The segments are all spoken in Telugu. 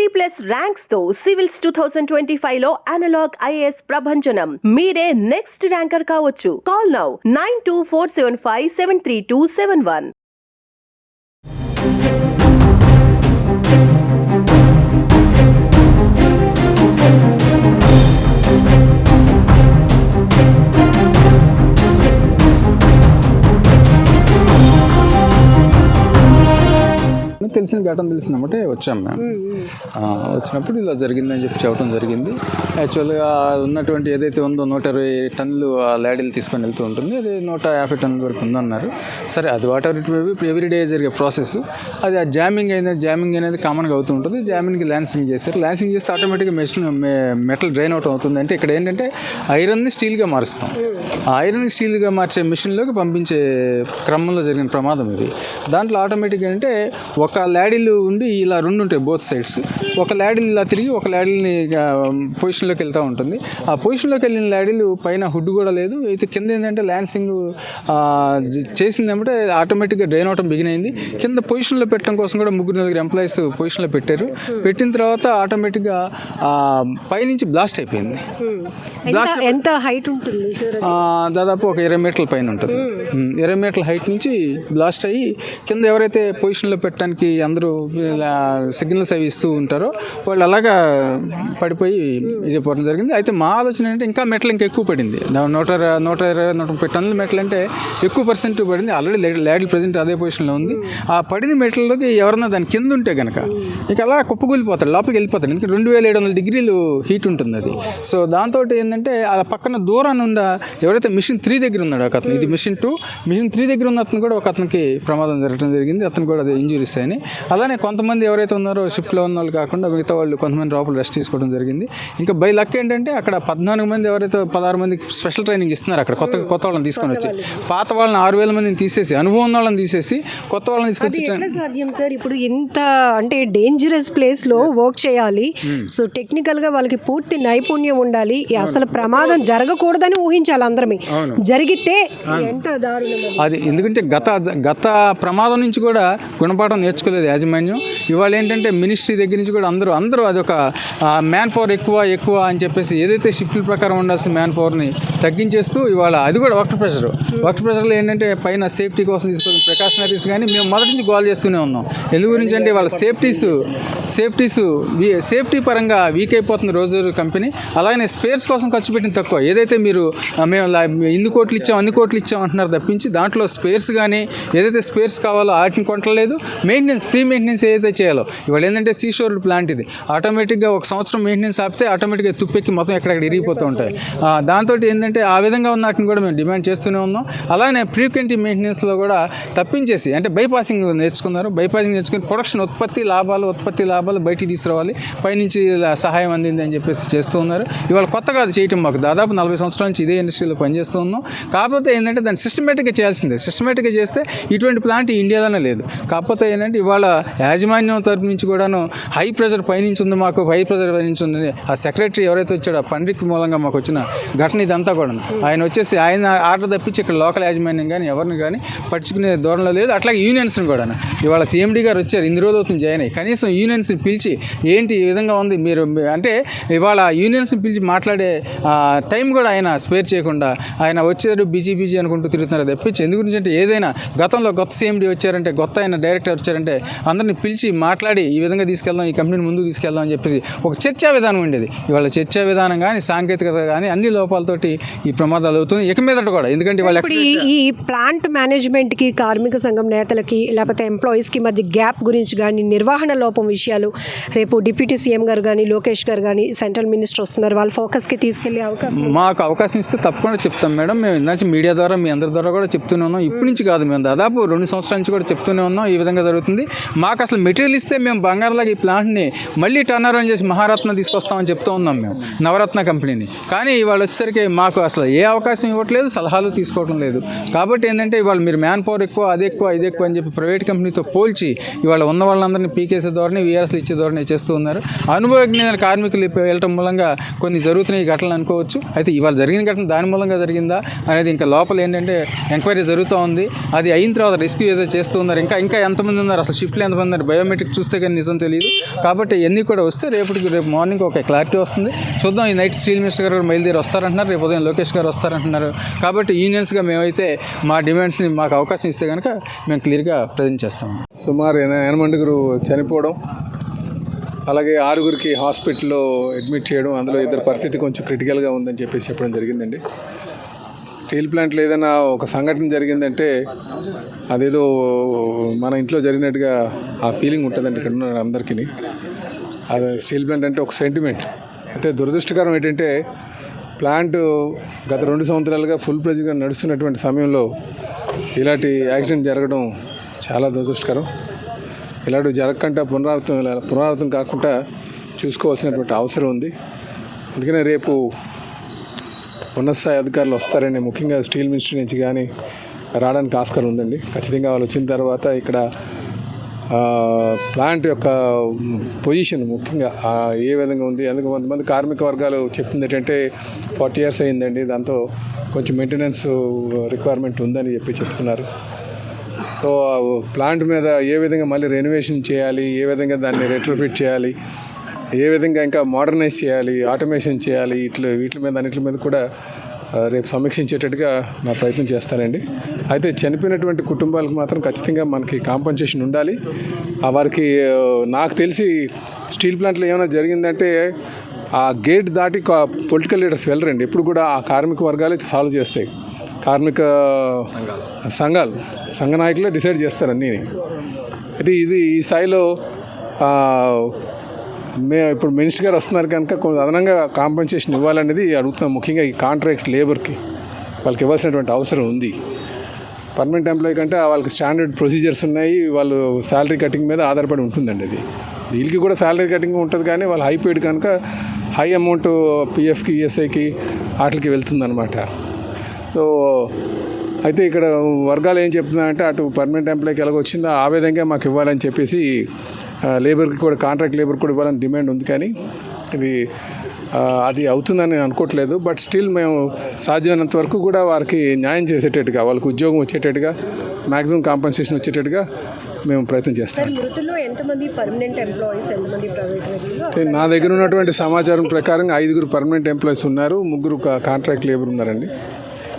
90+ ర్యాంక్స్ తో సివిల్స్ 2025 లో అనలాగ్ ఐఏఎస్ ప్రభంజనం. మీరే నెక్స్ట్ ర్యాంకర్ కావచ్చు. Call now 9247573271. తెలిసిన ఘటన తెలిసిందన్నమాట వచ్చాము మేము. వచ్చినప్పుడు ఇలా జరిగిందని చెప్పి చెప్పడం జరిగింది. యాక్చువల్గా ఉన్నటువంటి ఏదైతే ఉందో 120 టన్నులు ఆ ల్యాడీలు తీసుకొని వెళ్తూ ఉంటుంది, అది 150 టన్నుల వరకు ఉందన్నారు. సరే, అది what ever it may be, everyday జరిగే ప్రాసెస్. అది ఆ జామింగ్ అనేది కామన్గా అవుతూ ఉంటుంది. జామింగ్కి ల్యాన్సింగ్ చేశారు. ల్యాన్సింగ్ చేస్తే ఆటోమేటిక్గా మెటల్ డ్రైన్ అవుట్ అవుతుంది. అంటే ఇక్కడ ఏంటంటే ఐరన్ని స్టీల్గా మారుస్తాం. ఆ ఐరన్ స్టీల్గా మార్చే మిషన్లోకి పంపించే క్రమంలో జరిగిన ప్రమాదం ఇది. దాంట్లో ఆటోమేటిక్గా అంటే ఒక ల్యాడీలు ఉండి ఇలా రెండు ఉంటాయి బోత్ సైడ్స్. ఒక ల్యాడీలు ఇలా తిరిగి ఒక ల్యాడీని పొజిషన్లోకి వెళ్తూ ఉంటుంది. ఆ పొజిషన్లోకి వెళ్ళిన ల్యాడీలు పైన హుడ్ కూడా లేదు. అయితే కింద ఏంటంటే ల్యాన్సింగ్ చేసిందేమంటే ఆటోమేటిక్గా డ్రైన్ అవటం బిగిన్ అయింది. కింద పొజిషన్లో పెట్టడం కోసం కూడా 3-4 ఎంప్లాయీస్ పొజిషన్లో పెట్టారు. పెట్టిన తర్వాత ఆటోమేటిక్గా పైనుంచి బ్లాస్ట్ అయిపోయింది. ఎంత హైట్ ఉంటుంది? దాదాపు ఒక 20 మీటర్ల పైన ఉంటుంది. 20 మీటర్ల హైట్ నుంచి బ్లాస్ట్ అయ్యి కింద ఎవరైతే పొజిషన్లో పెట్టడానికి అందరూ సిగ్నల్స్ అవి ఇస్తూ ఉంటారో వాళ్ళు అలాగా పడిపోయి ఇది పోవడం జరిగింది. అయితే మా ఆలోచన అంటే ఇంకా మెటల్ ఇంకా ఎక్కువ పడింది. 120-130 టన్నుల మెటల్ అంటే ఎక్కువ పర్సెంట్ పడింది. ఆల్రెడీ ల్యాడీ ప్రజెంట్ అదే పొజిషన్లో ఉంది. ఆ పడిన మెటల్లోకి ఎవరన్నా దాని కింద ఉంటే కనుక ఇక అలా కుప్పకూలిపోతాడు, లోపలికి వెళ్ళిపోతాడు. ఎందుకంటే 2700 డిగ్రీలు హీట్ ఉంటుంది అది. సో దాంతో ఏంటంటే ఆ పక్కన దూరాన్ని ఉన్న ఎవరైతే మిషన్ 3 దగ్గర ఉన్నాడో ఒక అతను, ఇది మిషన్ 2, మిషన్ 3 దగ్గర ఉన్న అతను కూడా ఒక అతనికి ప్రమాదం జరగడం జరిగింది. అతను కూడా అది ఇంజురీస్ అయినాయి. అలానే కొంతమంది ఎవరైతే ఉన్నారో షిఫ్ట్లో ఉన్న వాళ్ళు కాకుండా మిగతా వాళ్ళు కొంతమంది లోపల రెస్ట్ తీసుకోవడం జరిగింది. ఇంకా బై లక్ ఏంటంటే అక్కడ 14 మంది ఎవరైతే 16 మందికి స్పెషల్ ట్రైనింగ్ ఇస్తున్నారు. అక్కడ కొత్త వాళ్ళని తీసుకొని వచ్చి పాత వాళ్ళని 6000 మందిని తీసేసి అనుభవం ఉన్న వాళ్ళని తీసేసి కొత్త వాళ్ళని తీసుకొచ్చి సాధ్యం సార్? ఇప్పుడు ఇంత అంటే డేంజరస్ ప్లేస్లో వర్క్ చేయాలి. సో టెక్నికల్గా వాళ్ళకి పూర్తి నైపుణ్యం ఉండాలి. అసలు ప్రమాదం జరగకూడదని ఊహించాలి అందరమే. జరిగితే ఎంత దారుణం అది. ఎందుకంటే గత ప్రమాదం నుంచి కూడా గుణపాఠం నేర్చుకోలేదు యాజమాన్యం. ఇవాళ ఏంటంటే మినిస్ట్రీ దగ్గర నుంచి కూడా అందరూ అదొక మ్యాన్ పవర్ ఎక్కువ అని చెప్పేసి ఏదైతే షిఫ్ట్ల ప్రకారం ఉండాల్సిన మ్యాన్ పవర్ని తగ్గించేస్తూ ఇవాళ అది కూడా వర్క్ ప్రెషర్లో ఏంటంటే పైన సేఫ్టీ కోసం తీసుకోవాల్సిన ప్రికాషనరీస్ కానీ మేము మొదటి నుంచి గోల్ చేస్తూనే ఉన్నాం. ఎందు గురించి అంటే వాళ్ళ సేఫ్టీ పరంగా వీక్ అయిపోతుంది రోజు కంపెనీ. అలాగనే స్పేర్స్ కోసం ఖర్చు పెట్టిన తక్కువ. ఏదైతే మీరు మేము అన్ని కోట్లు ఇచ్చాం అంటున్నారు తప్పించి దాంట్లో స్పేర్స్ కానీ ఏదైతే స్పేర్స్ కావాలో వాటిని కొంటలేదు. ప్రీ మెయింటెనెన్స్ ఏదైతే చేయాలో ఇవాళ ఏంటంటే సీషోర్ ప్లాంట్ ఇది. ఆటోమేటిక్గా 1 సంవత్సరం మెయింటెనెన్స్ ఆపితే ఆటోమేటిక్గా తుప్పెక్కి మొత్తం ఎక్కడెక్కడ ఇరిగిపోతూ ఉంటాయి. దాంతో ఏంటంటే ఆ విధంగా ఉన్న వాటిని కూడా మేము డిమాండ్ చేస్తూనే ఉన్నాం. అలానే ఫ్రీక్వెంటీ మెయింటెనెన్స్లో కూడా తప్పించేసి అంటే బైపాసింగ్ నేర్చుకున్నారు. బైపాసింగ్ నేర్చుకుని ప్రొడక్షన్ ఉత్పత్తి లాభాలు బయటికి తీసుకురావాలి, పైనుంచి సహాయం అందింది అని చెప్పేసి చేస్తూ ఉన్నారు. ఇవాళ కొత్త కాదు చేయటం. మాకు దాదాపు 40 సంవత్సరాల నుంచి ఇదే ఇండస్ట్రీలో పనిచేస్తూ ఉన్నాం. కాకపోతే ఏంటంటే దాన్ని సిస్టమేటిక్గా చేయాల్సిందే. సిస్టమేటిక్గా చేస్తే ఇటువంటి ప్లాంట్ ఇండియాలోనే లేదు. కాకపోతే ఏంటంటే ఇవాళ యాజమాన్యం తరపు నుంచి కూడాను హై ప్రెషర్ పైనుంచి ఉంది, మాకు హై ప్రెషర్ పైనుంచి ఉంది. ఆ సెక్రటరీ ఎవరైతే వచ్చాడో పండిత్ మూలంగా మాకు వచ్చిన ఘటన ఇదంతా కూడా ఆయన వచ్చేసి ఆయన ఆర్డర్ తప్పించి ఇక్కడ లోకల్ యాజమాన్యం కానీ ఎవరిని కానీ పట్టించుకునే ధోరణిలో లేదు. అట్లాగే యూనియన్స్ని కూడా ఇవాళ CMD గారు వచ్చారు, ఇన్ని రోజులు అవుతుంది జాయిన్ అయ్యి. కనీసం యూనియన్స్ని పిలిచి ఏంటి ఈ విధంగా ఉంది మీరు అంటే ఇవాళ యూనియన్స్ని పిలిచి మాట్లాడే టైం కూడా ఆయన స్పేర్ చేయకుండా ఆయన వచ్చారు బిజీ అనుకుంటూ తిరుగుతున్నారు తప్పించి. ఎందు గురించి అంటే ఏదైనా గతంలో కొత్త CMD వచ్చారంటే ఆయన డైరెక్టర్ వచ్చారంటే అందరిని పిలిచి మాట్లాడి ఈ విధంగా తీసుకెళ్దాం, ఈ కంపెనీని ముందుకు తీసుకెళ్దాం అని చెప్పేసి ఒక చర్చా విధానం ఉండేది. ఇవాళ చర్చా విధానం కానీ సాంకేతికత కానీ అన్ని లోపాలతోటి ఈ ప్రమాదాలు అవుతుంది. ఇక మీదట కూడా ఎందుకంటే వాళ్ళ ఈ ప్లాంట్ మేనేజ్మెంట్కి కార్మిక సంఘం నేతలకి లేకపోతే ఎంప్లాయీస్కి మధ్య గ్యాప్ గురించి కానీ నిర్వహణ లోపం విషయాలు రేపు డిప్యూటీ CM గారు కానీ లోకేష్ గారు కానీ సెంట్రల్ మినిస్టర్ వస్తున్నారు, వాళ్ళ ఫోకస్కి తీసుకెళ్లే మాకు అవకాశం ఇస్తే తప్పకుండా చెప్తాం మేడం. మేము ఇందాక మీడియా ద్వారా మీ అందరి ద్వారా కూడా చెప్తూనే ఉన్నాం. ఇప్పటి నుంచి కాదు, మేము దాదాపు 2 సంవత్సరాల నుంచి కూడా చెప్తూనే ఉన్నాం ఈ విధంగా జరుగుతుంది. మాకు అసలు మెటీరియల్ ఇస్తే మేము బంగారులాగా ఈ ప్లాంట్ని మళ్ళీ టర్న్ అరౌండ్ చేసి మహారత్న తీసుకొస్తామని చెప్తూ ఉన్నాం మేము, నవరత్న కంపెనీని. కానీ ఇవాళ వచ్చేసరికి మాకు అసలు ఏ అవకాశం ఇవ్వట్లేదు, సలహాలు తీసుకోవడం లేదు. కాబట్టి ఏంటంటే ఇవాళ మీరు మ్యాన్ పవర్ ఎక్కువ, అది ఎక్కువ అని చెప్పి ప్రైవేట్ కంపెనీతో పోల్చి ఇవాళ ఉన్న వాళ్ళందరినీ పీకేసే ధోరణి, VRSలు ఇచ్చే ధోరణి చేస్తూ ఉన్నారు. అనుభవజ్ఞమైన కార్మికులు వెళ్ళటం మూలంగా కొన్ని జరుగుతున్నాయి ఘటనలు అనుకోవచ్చు. అయితే ఇవాళ జరిగిన ఘటన దాని మూలంగా జరిగిందా అనేది ఇంకా లోపల ఏంటంటే ఎంక్వైరీ జరుగుతూ ఉంది. అది అయిన తర్వాత రెస్క్యూ ఏదో చేస్తూ ఉన్నారు. ఇంకా ఎంతమంది ఉన్నారు, అసలు షిఫ్ట్లో ఎంతమంది ఉన్నారు, బయోమెట్రిక్ చూస్తే కానీ నిజం తెలియదు. లేదు. కాబట్టి ఎన్ని కూడా వస్తే రేపు మార్నింగ్ ఒక క్లారిటీ వస్తుంది. చూద్దాం. ఈ నైట్ స్టీల్ మినిస్టర్ గారు బయలుదేరి వస్తారంటున్నారు, రేపు ఉదయం లోకేష్ గారు వస్తారంటున్నారు. కాబట్టి యూనియన్స్గా మేమైతే మా డిమాండ్స్ని మాకు అవకాశం ఇస్తే కనుక మేము క్లియర్గా ప్రజెంట్ చేస్తాము. సుమారు 8 చనిపోవడం, అలాగే 6 హాస్పిటల్లో అడ్మిట్ చేయడం, అందులో 2 పరిస్థితి కొంచెం క్రిటికల్గా ఉందని చెప్పేసి చెప్పడం జరిగిందండి. స్టీల్ ప్లాంట్లో ఏదైనా ఒక సంఘటన జరిగిందంటే అదేదో మన ఇంట్లో జరిగినట్టుగా ఆ ఫీలింగ్ ఉంటుందండి ఇక్కడ ఉన్న అందరికీ. అది స్టీల్ ప్లాంట్ అంటే ఒక సెంటిమెంట్. అయితే దురదృష్టకరం ఏంటంటే ప్లాంట్ గత 2 సంవత్సరాలుగా ఫుల్ ప్రెజర్గా నడుస్తున్నటువంటి సమయంలో ఇలాంటి యాక్సిడెంట్ జరగడం చాలా దురదృష్టకరం. ఇలాంటివి జరగకుండా పునరావృతం కాకుండా చూసుకోవాల్సినటువంటి అవసరం ఉంది. అందుకనే రేపు ఉన్నత స్థాయి అధికారులు వస్తారని, ముఖ్యంగా స్టీల్ మినిస్ట్రీ నుంచి కానీ రావడానికి ఆస్కారం ఉందండి. ఖచ్చితంగా వాళ్ళు వచ్చిన తర్వాత ఇక్కడ ప్లాంట్ యొక్క పొజిషన్ ముఖ్యంగా ఏ విధంగా ఉంది. అందుకు కొంతమంది కార్మిక వర్గాలు చెప్పింది ఏంటంటే 40 years అయిందండి, దాంతో కొంచెం మెయింటెనెన్స్ రిక్వైర్మెంట్ ఉందని చెప్తున్నారు. సో ప్లాంట్ మీద ఏ విధంగా మళ్ళీ రెనోవేషన్ చేయాలి, ఏ విధంగా దాన్ని రెట్రోఫిట్ చేయాలి, ఏ విధంగా ఇంకా మోడర్నైజ్ చేయాలి, ఆటోమేషన్ చేయాలి, వీటి మీద అన్నిటి మీద కూడా రేపు సమీక్షించేటట్టుగా నా ప్రయత్నం చేస్తానండి. అయితే చనిపోయినటువంటి కుటుంబాలకు మాత్రం ఖచ్చితంగా మనకి కాంపన్సేషన్ ఉండాలి. వారికి నాకు తెలిసి స్టీల్ ప్లాంట్లో ఏమైనా జరిగిందంటే ఆ గేట్ దాటి పొలిటికల్ లీడర్స్ వెళ్ళరండి. ఎప్పుడు కూడా ఆ కార్మిక వర్గాలే సాల్వ్ చేస్తాయి. కార్మిక సంఘ నాయకులే డిసైడ్ చేస్తారు అన్నీ. అయితే ఇది ఈ స్థాయిలో ఇప్పుడు మినిస్టర్ గారు వస్తున్నారు కనుక కొంచెం అదనంగా కాంపెన్సేషన్ ఇవ్వాలనేది అడుగుతున్నాం. ముఖ్యంగా ఈ కాంట్రాక్ట్ లేబర్కి వాళ్ళకి ఇవ్వాల్సినటువంటి అవసరం ఉంది. పర్మనెంట్ ఎంప్లాయీ కంటే వాళ్ళకి స్టాండర్డ్ ప్రొసీజర్స్ ఉన్నాయి. వాళ్ళు శాలరీ కటింగ్ మీద ఆధారపడి ఉంటుందండి. అది వీళ్ళకి కూడా శాలరీ కటింగ్ ఉంటుంది, కానీ వాళ్ళు హై పెయిడ్ కనుక హై అమౌంట్ పిఎఫ్కి, ఈఎస్ఐకి వాటికి వెళ్తుందన్నమాట. సో అయితే ఇక్కడ వర్గాలు ఏం చెప్తున్నాయంటే అటు పర్మనెంట్ ఎంప్లాయీకి ఎలాగొచ్చిందో ఆ విధంగా మాకు ఇవ్వాలని చెప్పేసి లేబర్కి కూడా, కాంట్రాక్ట్ లేబర్కి కూడా ఇవ్వాలని డిమాండ్ ఉంది. కానీ అది అవుతుందని నేను అనుకోవట్లేదు. బట్ స్టిల్ మేము సాధ్యమైనంత వరకు కూడా వారికి న్యాయం చేసేటట్టుగా, వాళ్ళకి ఉద్యోగం వచ్చేటట్టుగా, మ్యాక్సిమం కాంపన్సేషన్ వచ్చేటట్టుగా మేము ప్రయత్నం చేస్తాం. నా దగ్గర ఉన్నటువంటి సమాచారం ప్రకారం 5 పర్మనెంట్ ఎంప్లాయీస్ ఉన్నారు, 3 కాంట్రాక్ట్ లేబర్ ఉన్నారండి.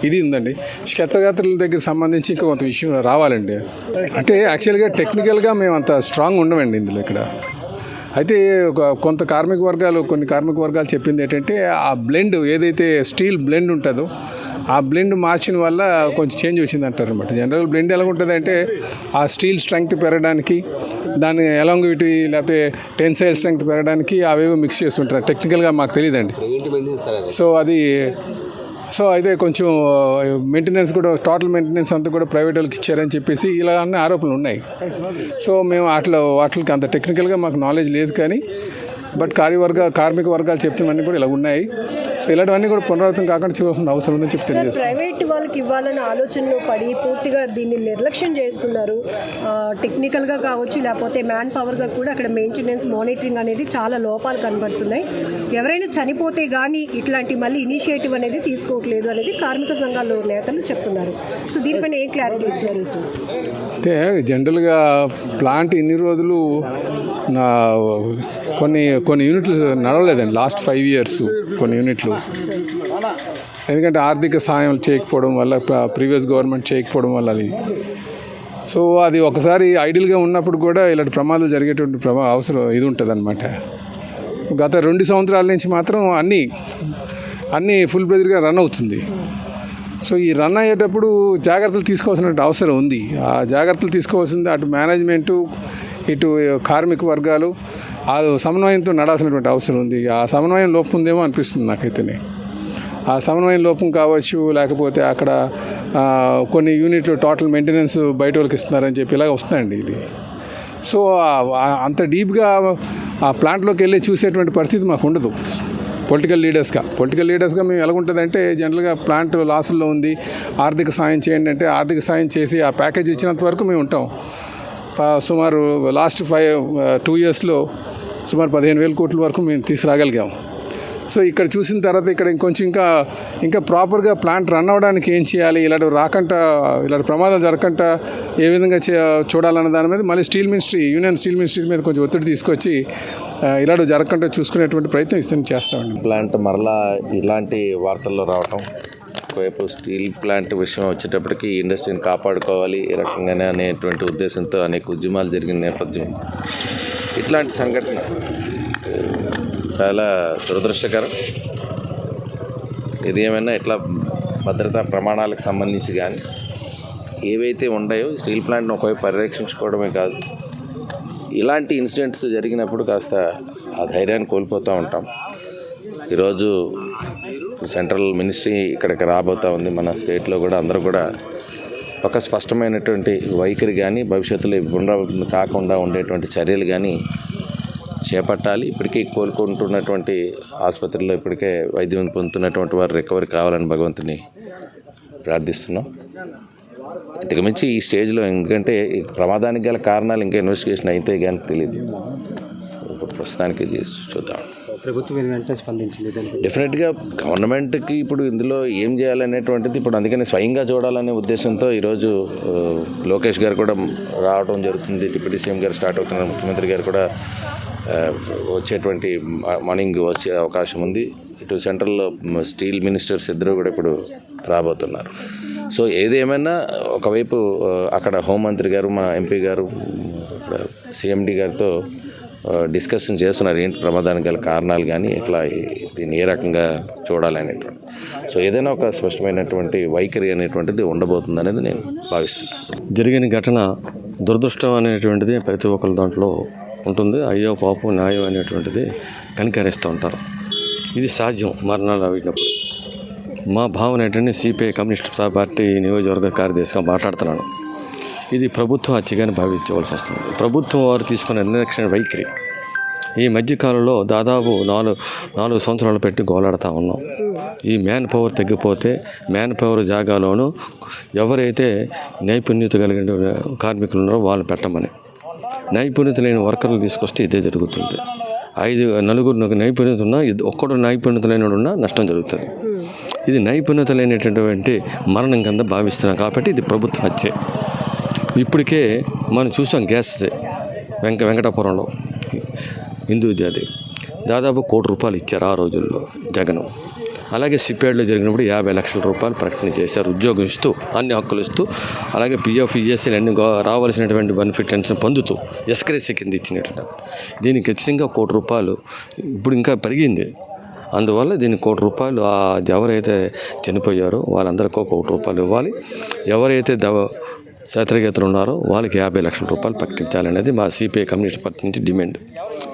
ఇది ఉందండి. క్షతగాత్రుల దగ్గర సంబంధించి ఇంకా కొంత విషయం రావాలండి. అంటే యాక్చువల్గా టెక్నికల్గా మేము అంత స్ట్రాంగ్ ఉండమండి ఇందులో ఇక్కడ. అయితే కొన్ని కార్మిక వర్గాలు చెప్పింది ఏంటంటే ఆ బ్లెండ్ ఏదైతే స్టీల్ బ్లెండ్ ఉంటుందో ఆ బ్లెండ్ మార్చిన వల్ల కొంచెం చేంజ్ వచ్చింది అంటారు అనమాట. జనరల్ బ్లెండ్ ఎలా ఉంటుంది అంటే ఆ స్టీల్ స్ట్రెంగ్త్ పెరగడానికి, దాని ఎలాంగివిటీ లేకపోతే టెన్సైల్ స్ట్రెంగ్త్ పెరగడానికి అవేవో మిక్స్ చేస్తుంటారు. టెక్నికల్గా మాకు తెలియదండి. సో అయితే కొంచెం మెయింటెనెన్స్ కూడా, టోటల్ మెయింటెనెన్స్ అంతా కూడా ప్రైవేట్ వాళ్ళకి ఇచ్చారని చెప్పేసి ఇలా అన్న ఆరోపణలు ఉన్నాయి. సో మేము వాటికి అంత టెక్నికల్గా మాకు నాలెడ్జ్ లేదు. కానీ బట్ కార్మిక వర్గాలు చెప్తున్నవన్నీ కూడా ఇలా ఉన్నాయి. సో ఇలాంటివన్నీ కూడా పునరావృతం కాకుండా చూడాల్సిన అవసరం ఉందని చెప్పి తెలియజేస్తాను. ప్రైవేట్ వాళ్ళకి ఇవ్వాలన్న ఆలోచనలో పడి పూర్తిగా దీన్ని నిర్లక్ష్యం చేస్తున్నారు. టెక్నికల్గా కావచ్చు, లేకపోతే మ్యాన్ పవర్గా కూడా అక్కడ మెయింటెనెన్స్, మానిటరింగ్ అనేది చాలా లోపాలు కనబడుతున్నాయి. ఎవరైనా చనిపోతే కానీ ఇట్లాంటి మళ్ళీ ఇనిషియేటివ్ అనేది తీసుకోవట్లేదు అనేది కార్మిక సంఘాల నేతలు చెప్తున్నారు. సో దీనిపైన ఏ క్లారిటీ ఇస్తారు? అంటే జనరల్గా ప్లాంట్ ఇన్ని రోజులు కొన్ని యూనిట్లు నడవలేదండి. లాస్ట్ 5 years కొన్ని యూనిట్లు, ఎందుకంటే ఆర్థిక సహాయం చేయకపోవడం వల్ల, ప్రీవియస్ గవర్నమెంట్ చేయకపోవడం వల్ల అది. సో అది ఒకసారి ఐడియల్గా ఉన్నప్పుడు కూడా ఇలాంటి ప్రమాదాలు జరిగేటువంటి అవసరం ఇది ఉంటుంది అనమాట. గత 2 సంవత్సరాల నుంచి మాత్రం అన్నీ ఫుల్ ప్రెజర్గా రన్ అవుతుంది. సో ఈ రన్ అయ్యేటప్పుడు జాగ్రత్తలు తీసుకోవాల్సిన అవసరం ఉంది. ఆ జాగ్రత్తలు తీసుకోవాల్సింది అటు మేనేజ్మెంటు, ఇటు కార్మిక వర్గాలు ఆ సమన్వయంతో నడాల్సినటువంటి అవసరం ఉంది. ఆ సమన్వయం లోపం ఉందేమో అనిపిస్తుంది నాకైతేనే. ఆ సమన్వయం లోపం కావచ్చు, లేకపోతే అక్కడ కొన్ని యూనిట్లు టోటల్ మెయింటెనెన్స్ బయట వాళ్ళకి ఇస్తున్నారని చెప్పి ఇలాగ వస్తుందండి ఇది. సో అంత డీప్గా ఆ ప్లాంట్లోకి వెళ్ళి చూసేటువంటి పరిస్థితి మాకు ఉండదు. పొలిటికల్ లీడర్స్గా మేము ఎలాగుంటుందంటే జనరల్గా ప్లాంట్ లాసుల్లో ఉంది, ఆర్థిక సాయం చేయండి అంటే ఆర్థిక సాయం చేసి ఆ ప్యాకేజ్ ఇచ్చినంత వరకు మేము ఉంటాం. సుమారు లాస్ట్ 2 yearsలో సుమారు 15,000 కోట్ల వరకు మేము తీసుకురాగలిగాం. సో ఇక్కడ చూసిన తర్వాత ఇక్కడ ఇంకొంచెం ఇంకా ప్రాపర్గా ప్లాంట్ రన్ అవ్వడానికి ఏం చేయాలి, ఇలాంటి ప్రమాదాలు జరగకుండా ఏ విధంగా చూడాలన్న దాని మీద మళ్ళీ యూనియన్ స్టీల్ మినిస్ట్రీ మీద కొంచెం ఒత్తిడి తీసుకొచ్చి ఇలాంటివి జరగకుండా చూసుకునేటువంటి ప్రయత్నం చేస్తామండి. ప్లాంట్ మరలా ఇలాంటి వార్తల్లో రావటం, ఒకవైపు స్టీల్ ప్లాంట్ విషయం వచ్చేటప్పటికి ఇండస్ట్రీని కాపాడుకోవాలి ఈ రకంగానే అనేటువంటి ఉద్దేశంతో అనేక ఉద్యమాలు జరిగిన నేపథ్యం ఇట్లాంటి సంఘటన చాలా దురదృష్టకరం. ఇది ఏమైనా ఇట్లా భద్రతా ప్రమాణాలకు సంబంధించి కానీ ఏవైతే ఉన్నాయో స్టీల్ ప్లాంట్ను ఒకవైపు పరిరక్షించుకోవడమే కాదు, ఇలాంటి ఇన్సిడెంట్స్ జరిగినప్పుడు కాస్త ఆ ధైర్యాన్ని కోల్పోతూ ఉంటాం. ఈరోజు సెంట్రల్ మినిస్ట్రీ ఇక్కడికి రాబోతూ ఉంది. మన స్టేట్లో కూడా అందరూ కూడా ఒక స్పష్టమైనటువంటి వైఖరి కానీ భవిష్యత్తులో పునరావృతం కాకుండా ఉండేటువంటి చర్యలు కానీ చేపట్టాలి. ఇప్పటికీ కోలుకుంటున్నటువంటి ఆసుపత్రిలో ఇప్పటికే వైద్యం పొందుతున్నటువంటి వారు రికవరీ కావాలని భగవంతుని ప్రార్థిస్తున్నాం. ఇంతకుమించి ఈ స్టేజ్లో ఎందుకంటే ఈ ప్రమాదానికి గల కారణాలు ఇంకా ఇన్వెస్టిగేషన్ అయితే కానీ తెలియదు. ప్రస్తుతానికి ఇది చూద్దాం. ప్రభుత్వం వెంటనే స్పందించింది. డెఫినెట్గా గవర్నమెంట్కి ఇప్పుడు ఇందులో ఏం చేయాలనేటువంటిది ఇప్పుడు అందుకని స్వయంగా చూడాలనే ఉద్దేశంతో ఈరోజు లోకేష్ గారు కూడా రావడం జరుగుతుంది. డిప్యూటీ సీఎం గారు స్టార్ట్ అవుతున్నారు. ముఖ్యమంత్రి గారు కూడా వచ్చేటువంటి మార్నింగ్ వచ్చే అవకాశం ఉంది. ఇటు సెంట్రల్లో స్టీల్ మినిస్టర్స్ ఇద్దరు కూడా ఇప్పుడు రాబోతున్నారు. సో ఏదేమైనా ఒకవైపు అక్కడ హోంమంత్రి గారు, మా ఎంపీ గారు, సిఎండి గారితో డిస్కషన్ చేస్తున్నారు ఏంటి ప్రమాదానికి గల కారణాలు కానీ ఇట్లా దీన్ని ఏ రకంగా చూడాలనేటువంటి. సో ఏదైనా ఒక స్పష్టమైనటువంటి వైఖరి అనేటువంటిది ఉండబోతుంది అనేది నేను భావిస్తున్నాను. జరిగిన ఘటన దురదృష్టం అనేటువంటిది ప్రతి ఒక్కరి దాంట్లో ఉంటుంది. అయ్యో పాపం న్యాయం అనేటువంటిది కనికరిస్తూ ఉంటారు. ఇది సాధ్యం మరణాలు అయినప్పుడు. మా భావన ఏంటంటే సిపిఐ కమ్యూనిస్ట్ పార్టీ నియోజకవర్గ కార్యదర్శిగా మాట్లాడుతున్నాను. ఇది ప్రభుత్వ హత్యగానే భావించవలసి వస్తుంది. ప్రభుత్వం వారు తీసుకున్న నిర్లక్ష్య వైఖరి ఈ మధ్యకాలంలో దాదాపు 4 సంవత్సరాలు పెట్టి గోలాడుతూ ఉన్నాం. ఈ మ్యాన్ పవర్ తగ్గిపోతే మ్యాన్ పవర్ జాగాలోనూ ఎవరైతే నైపుణ్యత కలిగిన కార్మికులు ఉన్నారో వాళ్ళు పెట్టమని, నైపుణ్యత లేని వర్కర్లు తీసుకొస్తే ఇదే జరుగుతుంది. 4 నైపుణ్యత ఉన్నా ఒక్కడు నైపుణ్యత లేని ఉన్నా నష్టం జరుగుతుంది. ఇది నైపుణ్యత లేనటువంటి మరణం కింద భావిస్తున్నాం కాబట్టి ఇది ప్రభుత్వ హత్య. ఇప్పటికే మనం చూసాం గ్యాస్ వెంకటాపురంలో హిందూ జాతి దాదాపు ₹1 కోటి ఇచ్చారు ఆ రోజుల్లో జగన్. అలాగే సిపిఐలో జరిగినప్పుడు 50 లక్షల రూపాయలు ప్రకటన చేశారు. ఉద్యోగం ఇస్తూ అన్ని హక్కులు ఇస్తూ అలాగే పిఎఫ్ ఈఎస్ఐలు అన్ని రావాల్సినటువంటి బెనిఫిట్స్ పొందుతూ ఎస్క్రేసీ కింద ఇచ్చినట్టు దీనికి ఖచ్చితంగా ₹1 కోటి ఇప్పుడు ఇంకా పెరిగింది. అందువల్ల దీనికి ₹1 కోటి ఎవరైతే చనిపోయారో వాళ్ళందరికీ ₹1 కోటి ఇవ్వాలి. ఎవరైతే శాస్త్రవేత్తలు ఉన్నారో వాళ్ళకి 50 లక్షల రూపాయలు ప్రకటించాలనేది మా సిపిఐ కమ్యూనిస్ట్ పార్టీ నుంచి డిమాండ్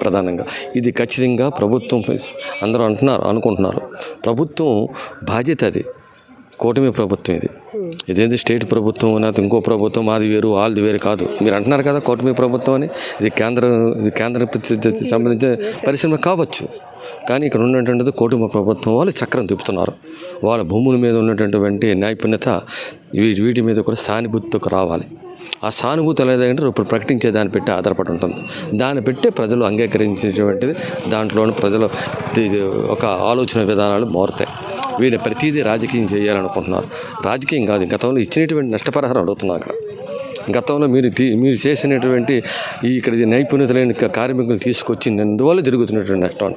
ప్రధానంగా. ఇది ఖచ్చితంగా ప్రభుత్వం అందరూ అనుకుంటున్నారు. ప్రభుత్వం బాధ్యత అది. కూటమి ప్రభుత్వం ఇదేంటి స్టేట్ ప్రభుత్వం లేకపోతే ఇంకో ప్రభుత్వం మాది వేరు వాళ్ళది వేరు కాదు. మీరు అంటున్నారు కదా కూటమి ప్రభుత్వం అని. ఇది కేంద్ర సంబంధించిన పరిశ్రమ కావచ్చు, కానీ ఇక్కడ ఉన్నటువంటిది కూటమి ప్రభుత్వం వాళ్ళు చక్రం తిప్పుతున్నారు. వాళ్ళ భూముల మీద ఉన్నటువంటి నైపుణ్యత వీటి మీద కూడా సానుభూతితో రావాలి. ఆ సానుభూతి లేదంటే ఇప్పుడు ప్రకటించే దాన్ని పెట్టి ఆధారపడి ఉంటుంది. దాన్ని పెట్టి ప్రజలు అంగీకరించేటువంటిది దాంట్లోని ప్రజలు ఒక ఆలోచన విధానాలు మారుతాయి. వీళ్ళు ప్రతిదీ రాజకీయం చేయాలనుకుంటున్నారు. రాజకీయం కాదు, గతంలో ఇచ్చినటువంటి నష్టపరిహారం అడుగుతున్నారు. అక్కడ గతంలో మీరు చేసినటువంటి ఇక్కడ నైపుణ్యత లేని కార్మికులు తీసుకొచ్చినందువల్ల జరుగుతున్నటువంటి నష్టం.